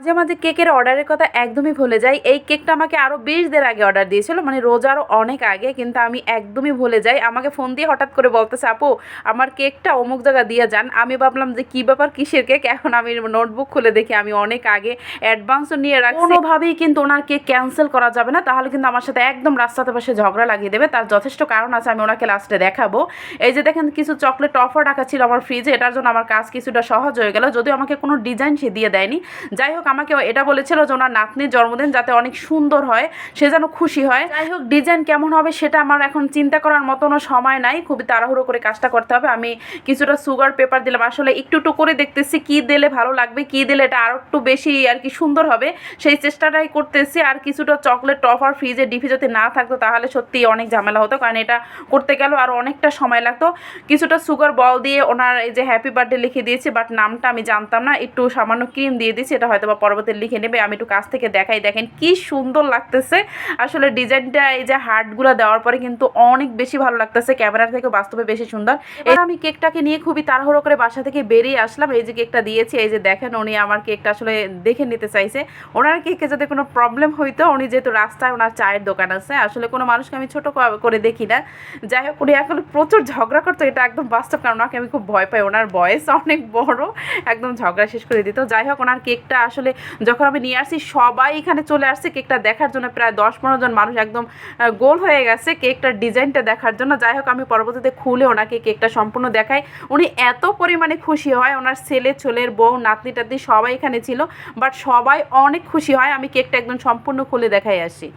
মাঝে মাঝে কেকের অর্ডারের কথা একদমই ভুলে যাই। এই কেকটা আমাকে আরও 20 দিন আগে অর্ডার দিয়েছিল, মানে রোজারও অনেক আগে, কিন্তু আমি একদমই ভুলে যাই। আমাকে ফোন দিয়ে হঠাৎ করে বলতেছে, আপু আমার কেকটা অমুক জায়গা দিয়ে যান। আমি ভাবলাম যে কী ব্যাপার, কিসের কেক। এখন আমি নোটবুক খুলে দেখি আমি অনেক আগে অ্যাডভান্সও নিয়ে রাখছি। কোনোভাবেই কিন্তু ওনার কেক ক্যান্সেল করা যাবে না, তাহলে কিন্তু আমার সাথে একদম রাস্তাতে পাশে ঝগড়া লাগিয়ে দেবে। তার যথেষ্ট কারণ আছে, আমি ওনাকে লাস্টে দেখাবো। এই যে দেখেন কিছু চকলেট অফার রাখা ছিল আমার ফ্রিজে, এটার জন্য আমার কাজ কিছুটা সহজ হয়ে গেল, যদিও আমাকে কোনো ডিজাইন সে দিয়ে দেয়নি। যাই হোক, আমাকে এটা বলেছিল যে ওনার নাতনির জন্মদিন যাতে অনেক সুন্দর হয়, সে যেন খুশি হয়। যাই হোক, ডিজাইন কেমন হবে সেটা আমার এখন চিন্তা করার মতনও সময় নাই, খুবই তাড়াহুড়ো করে কাজটা করতে হবে। আমি কিছুটা সুগার পেপার দিলাম, আসলে একটু একটু করে দেখতেছি কি দিলে ভালো লাগবে, কি দিলে এটা আরও একটু বেশি আর কি সুন্দর হবে, সেই চেষ্টাটাই করতেছি। আর কিছুটা চকলেট টফার ফ্রিজে ডিপে যদি না থাকতো তাহলে সত্যি অনেক ঝামেলা হতো, কারণ এটা করতে গেল আর অনেকটা সময় লাগতো। কিছুটা সুগার বল দিয়ে ওনার এই যে হ্যাপি বার্থডে লিখে দিয়েছি, বাট নামটা আমি জানতাম না, একটু সামান্য ক্রিম দিয়ে দিয়েছি, এটা হয়তো বা পরবর্তী লিখে নেবে। আমি একটু কাছ থেকে দেখাই, দেখেন কি সুন্দর লাগতেছে আসলে ডিজাইনটা। এই যে হার্টগুলো দেওয়ার পরে কিন্তু অনেক বেশি ভালো লাগতেছে, ক্যামেরার থেকে বাস্তবে বেশি সুন্দর। এবার আমি কেকটাকে নিয়ে খুবই তাড়াহুড়ো করে বাসা থেকে বেরিয়ে আসলাম। এই যে কেকটা দিয়েছি, এই যে দেখেন উনি আমার কেকটা আসলে দেখে নিতে চাইছে। ওনার কেকে যাতে কোনো প্রবলেম হইতো, উনি যেহেতু রাস্তায় ওনার চায়ের দোকান আছে, আসলে কোনো মানুষকে আমি ছোটো করে দেখি না। যাই হোক, উনি এখন প্রচুর ঝগড়া করতো, এটা একদম বাস্তব, কারণ ওনাকে আমি খুব ভয় পাই, ওনার বয়স অনেক বড়, একদম ঝগড়া শেষ করে দিত। যাই হোক, ওনার কেকটা আসলে যখন আমি নিয়ে আসছি সবাই এখানে চলে আসছে কেকটা দেখার জন্য, প্রায় 10-15 জন মানুষ একদম গোল হয়ে গেছে কেকটার ডিজাইনটা দেখার জন্য। যাই হোক, আমি পরবর্তীতে খুলে ওনাকে কেকটা সম্পূর্ণ দেখাই। উনি এত পরিমাণে খুশি হয়, ওনার ছেলের বউ, নাতনি টাতনি সবাই এখানে ছিল, বাট সবাই অনেক খুশি হয়। আমি কেকটা একদম সম্পূর্ণ খুলে দেখাই আসি।